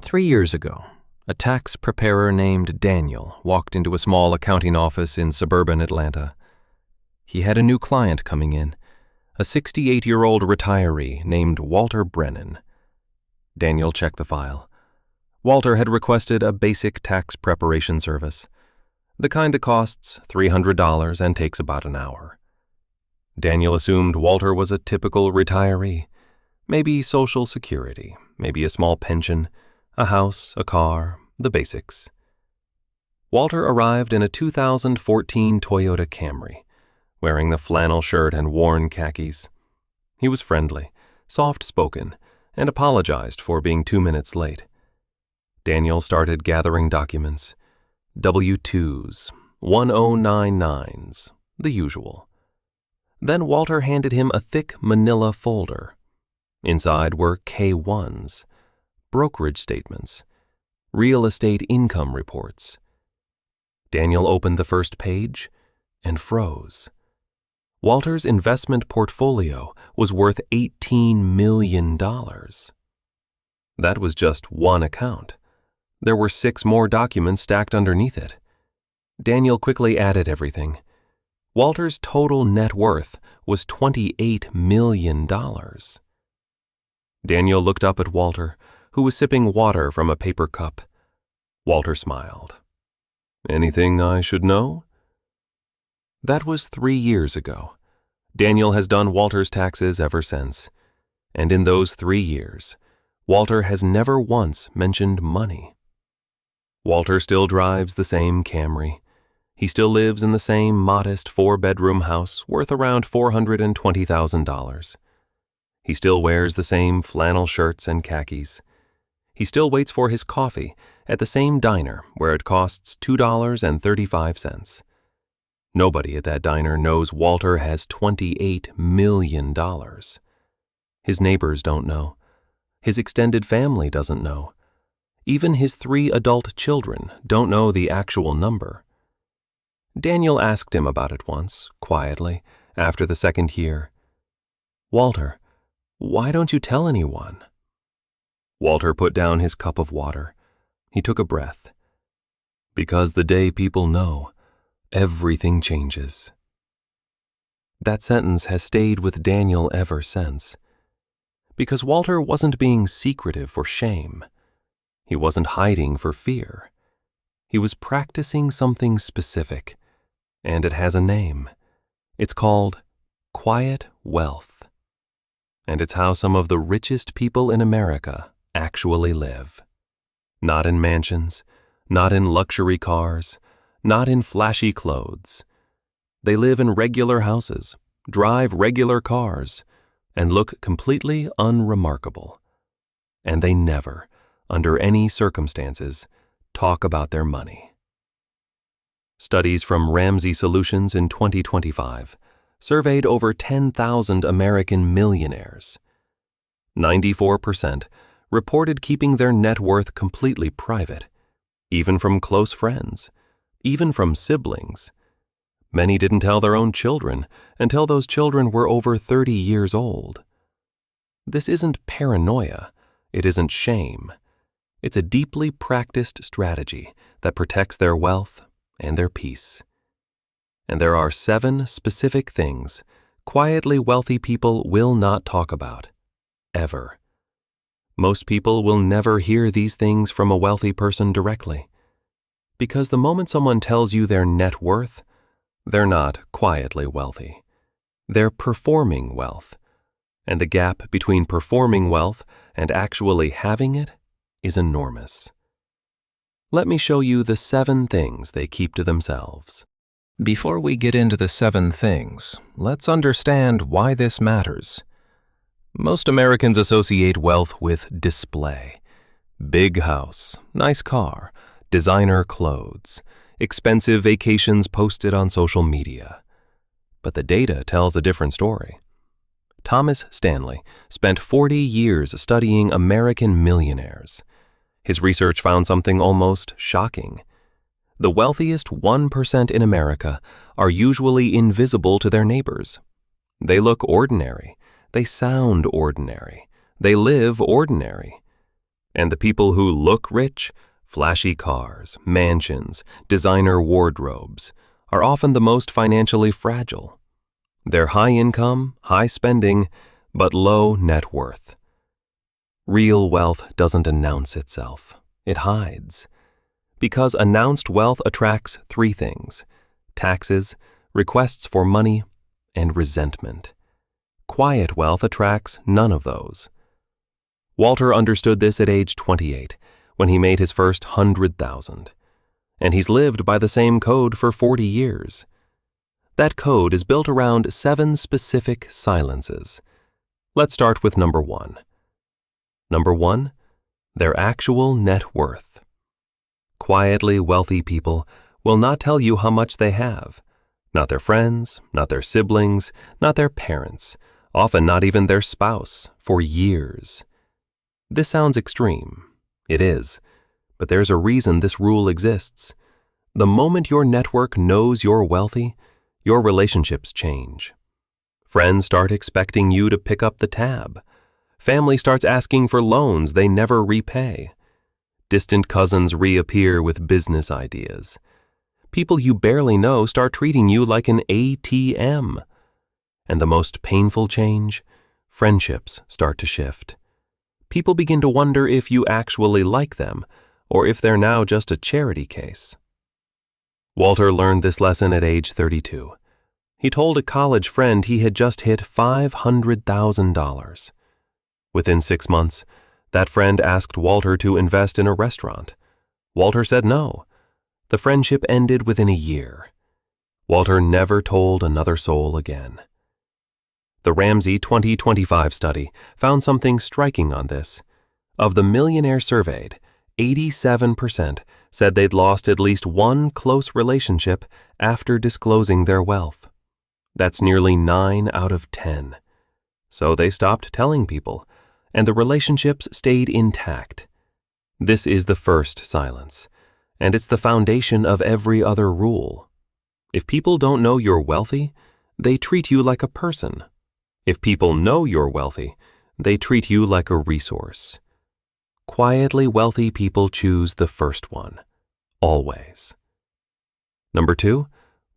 3 years ago, a tax preparer named Daniel walked into a small accounting office in suburban Atlanta. He had a new client coming in, a 68-year-old retiree named Walter Brennan. Daniel checked the file. Walter had requested a basic tax preparation service, the kind that costs $300 and takes about an hour. Daniel assumed Walter was a typical retiree, maybe Social Security, maybe a small pension, a house, a car, the basics. Walter arrived in a 2014 Toyota Camry, wearing the flannel shirt and worn khakis. He was friendly, soft-spoken, and apologized for being 2 minutes late. Daniel started gathering documents, W-2s, 1099s, the usual. Then Walter handed him a thick manila folder. Inside were K-1s, brokerage statements, real estate income reports. Daniel opened the first page and froze. Walter's investment portfolio was worth $18 million. That was just one account. There were 6 more documents stacked underneath it. Daniel quickly added everything. Walter's total net worth was $28 million. Daniel looked up at Walter, who was sipping water from a paper cup. Walter smiled. "Anything I should know?" That was 3 years ago. Daniel has done Walter's taxes ever since. And in those 3 years, Walter has never once mentioned money. Walter still drives the same Camry. He still lives in the same modest 4-bedroom house worth around $420,000. He still wears the same flannel shirts and khakis. He still waits for his coffee at the same diner where it costs $2.35. Nobody at that diner knows Walter has $28 million. His neighbors don't know. His extended family doesn't know. Even his 3 adult children don't know the actual number. Daniel asked him about it once, quietly, after the 2nd year. "Walter, why don't you tell anyone?" Walter put down his cup of water. He took a breath. "Because the day people know, everything changes." That sentence has stayed with Daniel ever since. Because Walter wasn't being secretive for shame. He wasn't hiding for fear. He was practicing something specific, and it has a name. It's called quiet wealth. And it's how some of the richest people in America actually live. Not in mansions, not in luxury cars, not in flashy clothes. They live in regular houses, drive regular cars, and look completely unremarkable. And they never, under any circumstances, talk about their money. Studies from Ramsey Solutions in 2025 surveyed over 10,000 American millionaires. 94% reported keeping their net worth completely private, even from close friends, even from siblings. Many didn't tell their own children until those children were over 30 years old. This isn't paranoia. It isn't shame. It's a deeply practiced strategy that protects their wealth and their peace. And there are 7 specific things quietly wealthy people will not talk about, ever. Most people will never hear these things from a wealthy person directly. Because the moment someone tells you their net worth, they're not quietly wealthy. They're performing wealth. And the gap between performing wealth and actually having it is enormous. Let me show you the 7 things they keep to themselves. Before we get into the 7 things, let's understand why this matters. Most Americans associate wealth with display. Big house, nice car, designer clothes, expensive vacations posted on social media. But the data tells a different story. Thomas Stanley spent 40 years studying American millionaires. His research found something almost shocking. The wealthiest 1% in America are usually invisible to their neighbors. They look ordinary. They sound ordinary. They live ordinary. And the people who look rich, flashy cars, mansions, designer wardrobes, are often the most financially fragile. They're high income, high spending, but low net worth. Real wealth doesn't announce itself. It hides. Because announced wealth attracts three things: taxes, requests for money, and resentment. Quiet wealth attracts none of those. Walter understood this at age 28, when he made his first 100,000. And he's lived by the same code for 40 years. That code is built around 7 specific silences. Let's start with number 1. Number 1, their actual net worth. Quietly wealthy people will not tell you how much they have. Not their friends, not their siblings, not their parents, often not even their spouse, for years. This sounds extreme. It is. But there's a reason this rule exists. The moment your network knows you're wealthy, your relationships change. Friends start expecting you to pick up the tab. Family starts asking for loans they never repay. Distant cousins reappear with business ideas. People you barely know start treating you like an ATM. And the most painful change, friendships start to shift. People begin to wonder if you actually like them, or if they're now just a charity case. Walter learned this lesson at age 32. He told a college friend he had just hit $500,000. Within 6 months, that friend asked Walter to invest in a restaurant. Walter said no. The friendship ended within a year. Walter never told another soul again. The Ramsey 2025 study found something striking on this. Of the millionaires surveyed, 87% said they'd lost at least one close relationship after disclosing their wealth. That's nearly 9 out of 10. So they stopped telling people, and the relationships stayed intact. This is the first silence, and it's the foundation of every other rule. If people don't know you're wealthy, they treat you like a person. If people know you're wealthy, they treat you like a resource. Quietly wealthy people choose the first one, always. Number 2,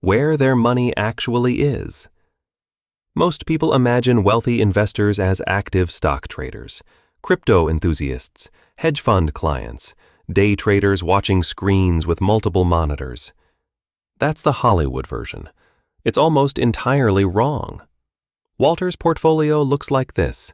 where their money actually is. Most people imagine wealthy investors as active stock traders, crypto enthusiasts, hedge fund clients, day traders watching screens with multiple monitors. That's the Hollywood version. It's almost entirely wrong. Walter's portfolio looks like this: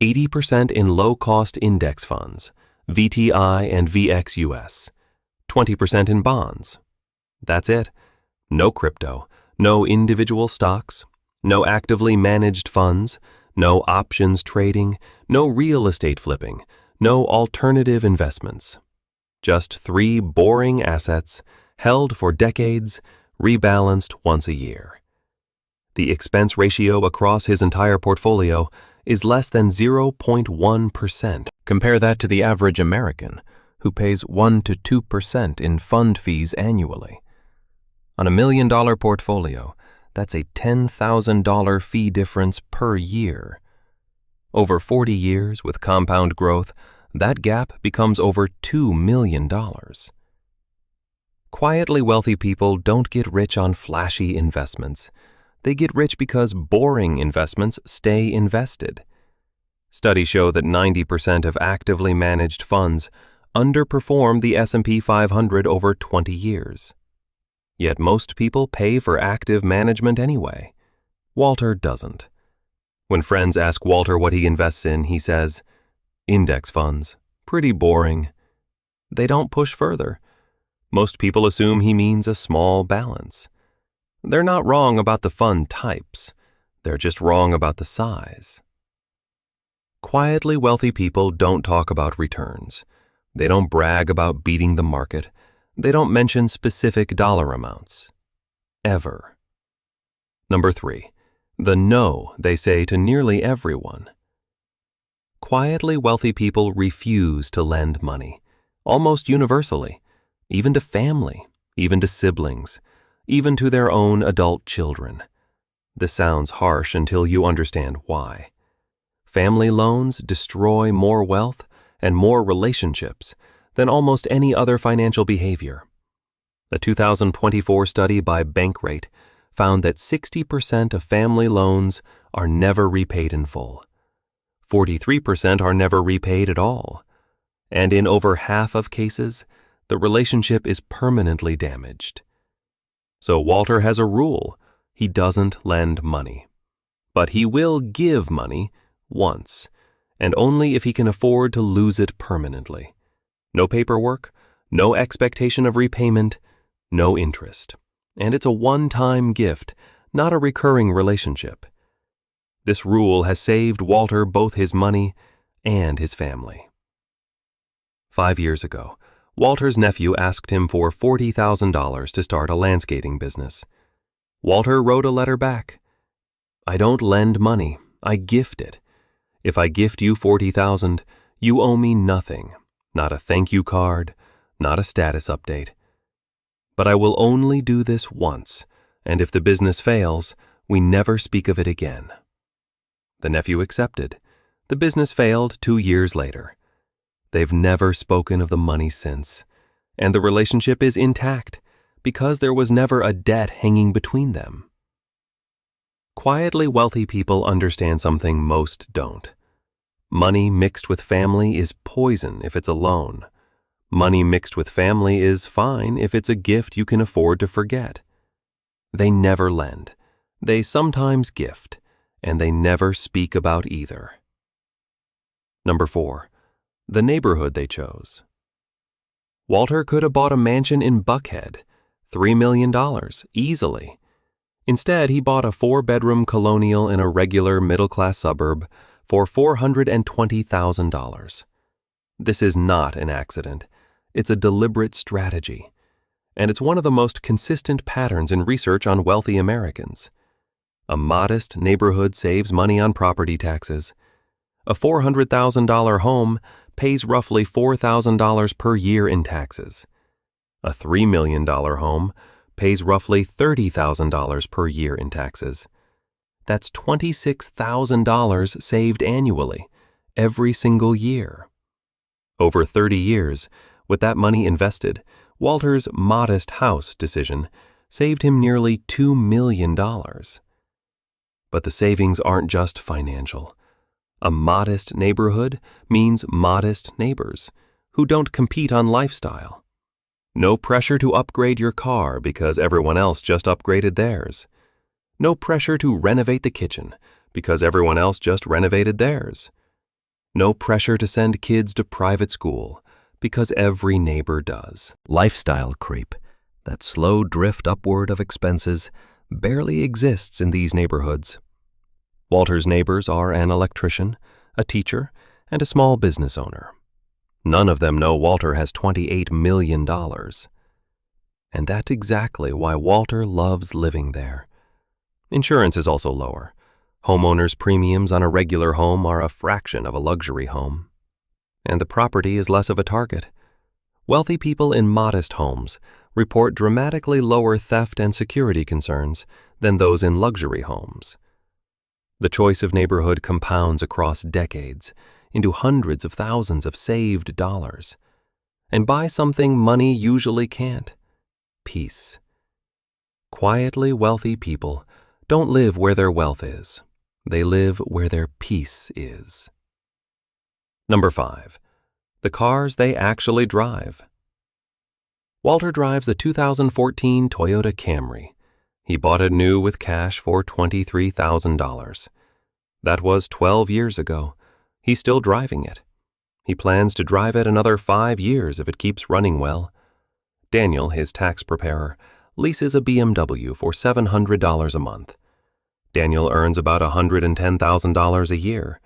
80% in low-cost index funds, VTI and VXUS, 20% in bonds. That's it. No crypto, no individual stocks, no actively managed funds, no options trading, no real estate flipping, no alternative investments. Just 3 boring assets, held for decades, rebalanced once a year. The expense ratio across his entire portfolio is less than 0.1%. Compare that to the average American, who pays 1 to 2% in fund fees annually. On a $1 million portfolio, that's a $10,000 fee difference per year. Over 40 years with compound growth, that gap becomes over $2 million. Quietly wealthy people don't get rich on flashy investments. They get rich because boring investments stay invested. Studies show that 90% of actively managed funds underperform the S&P 500 over 20 years. Yet most people pay for active management anyway. Walter doesn't. When friends ask Walter what he invests in, he says, "Index funds. Pretty boring." They don't push further. Most people assume he means a small balance. They're not wrong about the fund types. They're just wrong about the size. Quietly wealthy people don't talk about returns. They don't brag about beating the market. They don't mention specific dollar amounts. Ever. Number 3, the no they say to nearly everyone. Quietly wealthy people refuse to lend money, almost universally, even to family, even to siblings, even to their own adult children. This sounds harsh until you understand why. Family loans destroy more wealth and more relationships than almost any other financial behavior. A 2024 study by Bankrate found that 60% of family loans are never repaid in full. 43% are never repaid at all. And in over half of cases, the relationship is permanently damaged. So Walter has a rule: he doesn't lend money. But he will give money once, and only if he can afford to lose it permanently. No paperwork, no expectation of repayment, no interest. And it's a one-time gift, not a recurring relationship. This rule has saved Walter both his money and his family. 5 years ago, Walter's nephew asked him for $40,000 to start a landscaping business. Walter wrote a letter back. "I don't lend money, I gift it. If I gift you $40,000, you owe me nothing, not a thank you card, not a status update. But I will only do this once, and if the business fails, we never speak of it again." The nephew accepted. The business failed 2 years later. They've never spoken of the money since, and the relationship is intact because there was never a debt hanging between them. Quietly wealthy people understand something most don't. Money mixed with family is poison if it's a loan. Money mixed with family is fine if it's a gift you can afford to forget. They never lend. They sometimes gift, and they never speak about either. Number 4. The neighborhood they chose. Walter could have bought a mansion in Buckhead, $3 million, easily. Instead, he bought a 4-bedroom colonial in a regular middle-class suburb for $420,000. This is not an accident. It's a deliberate strategy, and it's one of the most consistent patterns in research on wealthy Americans. A modest neighborhood saves money on property taxes. A $400,000 home pays roughly $4,000 per year in taxes. A $3 million home pays roughly $30,000 per year in taxes. That's $26,000 saved annually, every single year. Over 30 years, with that money invested, Walter's modest house decision saved him nearly $2 million. But the savings aren't just financial. A modest neighborhood means modest neighbors who don't compete on lifestyle. No pressure to upgrade your car because everyone else just upgraded theirs. No pressure to renovate the kitchen because everyone else just renovated theirs. No pressure to send kids to private school because every neighbor does. Lifestyle creep, that slow drift upward of expenses, barely exists in these neighborhoods. Walter's neighbors are an electrician, a teacher, and a small business owner. None of them know Walter has $28 million. And that's exactly why Walter loves living there. Insurance is also lower. Homeowners' premiums on a regular home are a fraction of a luxury home. And the property is less of a target. Wealthy people in modest homes report dramatically lower theft and security concerns than those in luxury homes. The choice of neighborhood compounds across decades into hundreds of thousands of saved dollars, and buys something money usually can't: peace. Quietly wealthy people don't live where their wealth is. They live where their peace is. Number 5. The cars they actually drive. Walter drives a 2014 Toyota Camry. He bought it new with cash for $23,000. That was 12 years ago. He's still driving it. He plans to drive it another 5 years if it keeps running well. Daniel, his tax preparer, leases a BMW for $700 a month. Daniel earns about $110,000 a year.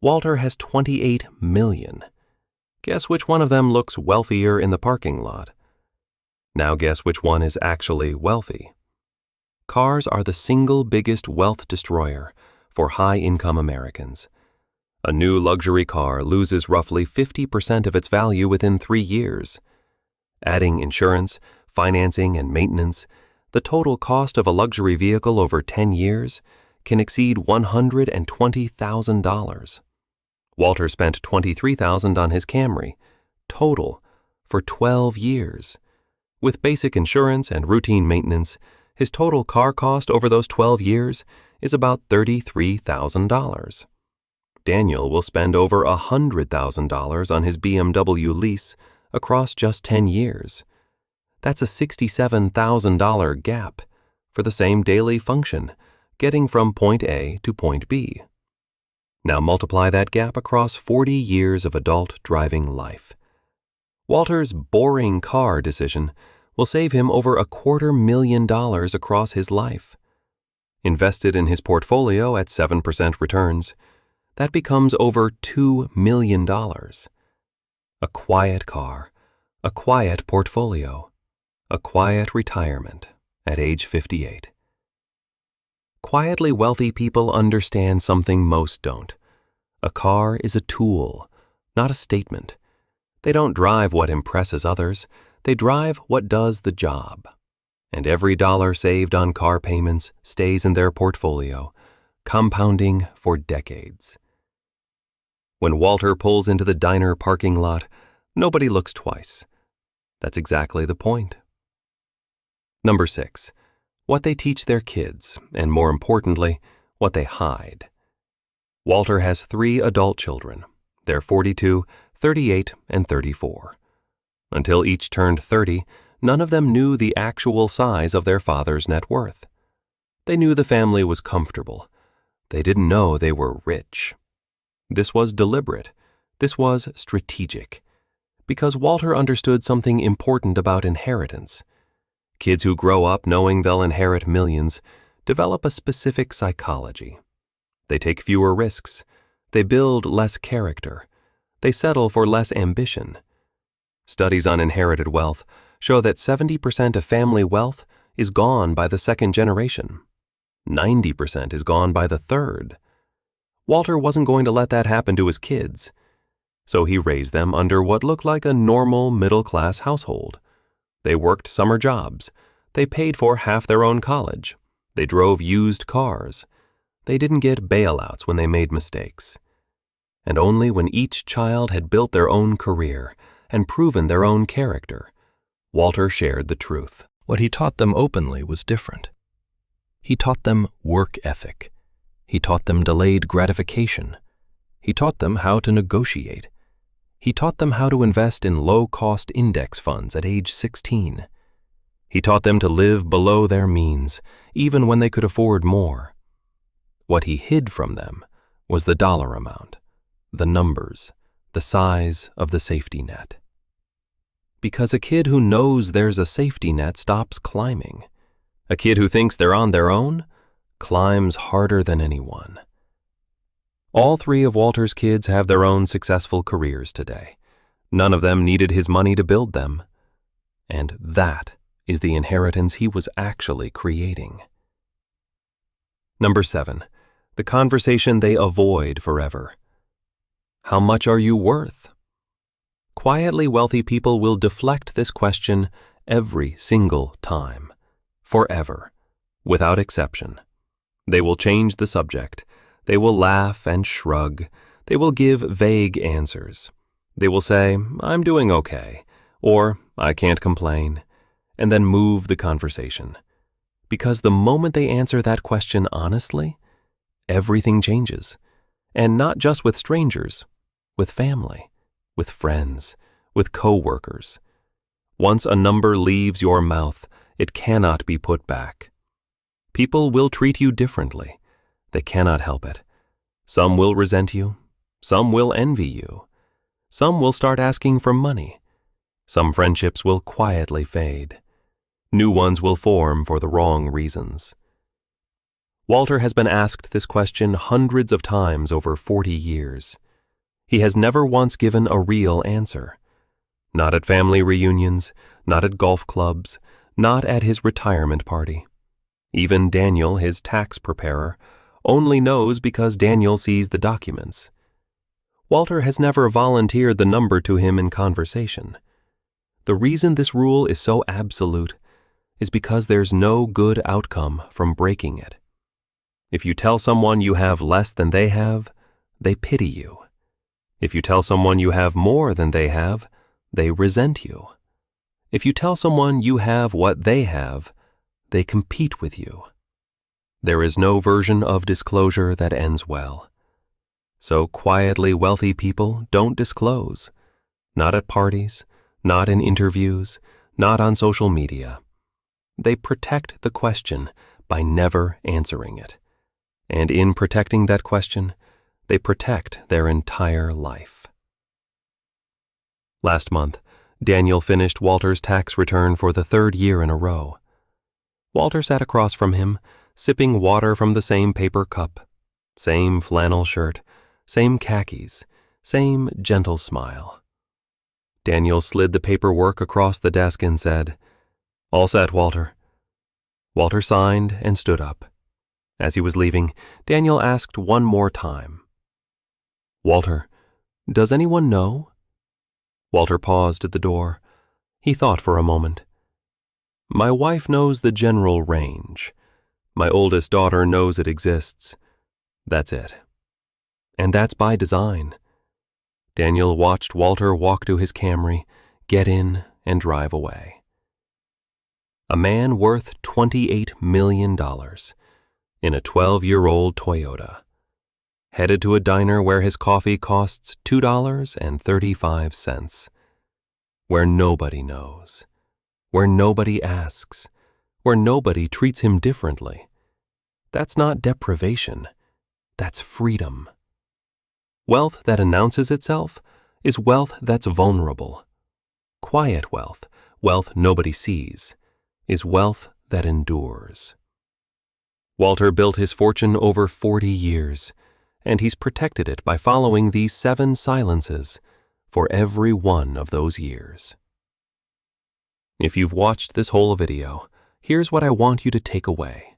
Walter has $28 million. Guess which one of them looks wealthier in the parking lot? Now guess which one is actually wealthy. Cars are the single biggest wealth destroyer for high-income Americans. A new luxury car loses roughly 50% of its value within 3 years. Adding insurance, financing, and maintenance, the total cost of a luxury vehicle over 10 years can exceed $120,000. Walter spent $23,000 on his Camry, total, for 12 years. With basic insurance and routine maintenance, his total car cost over those 12 years is about $33,000. Daniel will spend over $100,000 on his BMW lease across just 10 years. That's a $67,000 gap for the same daily function, getting from point A to point B. Now multiply that gap across 40 years of adult driving life. Walter's boring car decision will save him over $250,000 across his life. Invested in his portfolio at 7% returns, that becomes over $2 million. A quiet car, a quiet portfolio, a quiet retirement at age 58. Quietly wealthy people understand something most don't. A car is a tool, not a statement. They don't drive what impresses others, they drive what does the job. And every dollar saved on car payments stays in their portfolio, compounding for decades. When Walter pulls into the diner parking lot, nobody looks twice. That's exactly the point. Number 6, what they teach their kids, and more importantly, what they hide. Walter has 3 adult children. They're 42, 38, and 34. Until each turned 30, none of them knew the actual size of their father's net worth. They knew the family was comfortable. They didn't know they were rich. This was deliberate. This was strategic. Because Walter understood something important about inheritance. Kids who grow up knowing they'll inherit millions develop a specific psychology. They take fewer risks. They build less character. They settle for less ambition. Studies on inherited wealth show that 70% of family wealth is gone by the second generation. 90% is gone by the third. Walter wasn't going to let that happen to his kids. So he raised them under what looked like a normal middle-class household. They worked summer jobs. They paid for half their own college. They drove used cars. They didn't get bailouts when they made mistakes. And only when each child had built their own career and proven their own character, Walter shared the truth. What he taught them openly was different. He taught them work ethic. He taught them delayed gratification. He taught them how to negotiate. He taught them how to invest in low-cost index funds at age 16. He taught them to live below their means, even when they could afford more. What he hid from them was the dollar amount, the numbers, the size of the safety net. Because a kid who knows there's a safety net stops climbing. A kid who thinks they're on their own climbs harder than anyone. All 3 of Walter's kids have their own successful careers today. None of them needed his money to build them. And that is the inheritance he was actually creating. Number 7, the conversation they avoid forever. How much are you worth? Quietly wealthy people will deflect this question every single time, forever, without exception. They will change the subject. They will laugh and shrug. They will give vague answers. They will say, "I'm doing okay," or "I can't complain," and then move the conversation. Because the moment they answer that question honestly, everything changes. And not just with strangers, with family, with friends, with co-workers. Once a number leaves your mouth, it cannot be put back. People will treat you differently. They cannot help it. Some will resent you. Some will envy you. Some will start asking for money. Some friendships will quietly fade. New ones will form for the wrong reasons. Walter has been asked this question hundreds of times over 40 years. He has never once given a real answer. Not at family reunions, not at golf clubs, not at his retirement party. Even Daniel, his tax preparer, only knows because Daniel sees the documents. Walter has never volunteered the number to him in conversation. The reason this rule is so absolute is because there's no good outcome from breaking it. If you tell someone you have less than they have, they pity you. If you tell someone you have more than they resent you. If you tell someone you have what they have, they compete with you. There is no version of disclosure that ends well. So quietly wealthy people don't disclose. Not at parties, not in interviews, not on social media. They protect the question by never answering it. And in protecting that question, they protect their entire life. Last month, Daniel finished Walter's tax return for the 3rd year in a row. Walter sat across from him, sipping water from the same paper cup, same flannel shirt, same khakis, same gentle smile. Daniel slid the paperwork across the desk and said, "All set, Walter." Walter signed and stood up. As he was leaving, Daniel asked one more time, "Walter, does anyone know?" Walter paused at the door. He thought for a moment. "My wife knows the general range. My oldest daughter knows it exists. That's it. And that's by design." Daniel watched Walter walk to his Camry, get in, and drive away. A man worth $28 million in a 12-year-old Toyota, headed to a diner where his coffee costs $2.35, where nobody knows, where nobody asks, where nobody treats him differently. That's not deprivation, that's freedom. Wealth that announces itself is wealth that's vulnerable. Quiet wealth, wealth nobody sees, is wealth that endures. Walter built his fortune over 40 years, and he's protected it by following these 7 silences for every one of those years. If you've watched this whole video, here's what I want you to take away.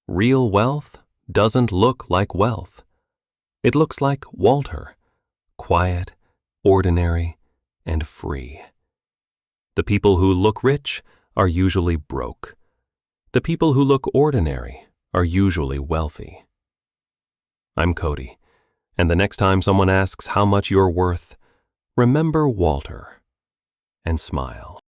Real wealth doesn't look like wealth. It looks like Walter, quiet, ordinary, and free. The people who look rich are usually broke. The people who look ordinary are usually wealthy. I'm Cody, and the next time someone asks how much you're worth, remember Walter and smile.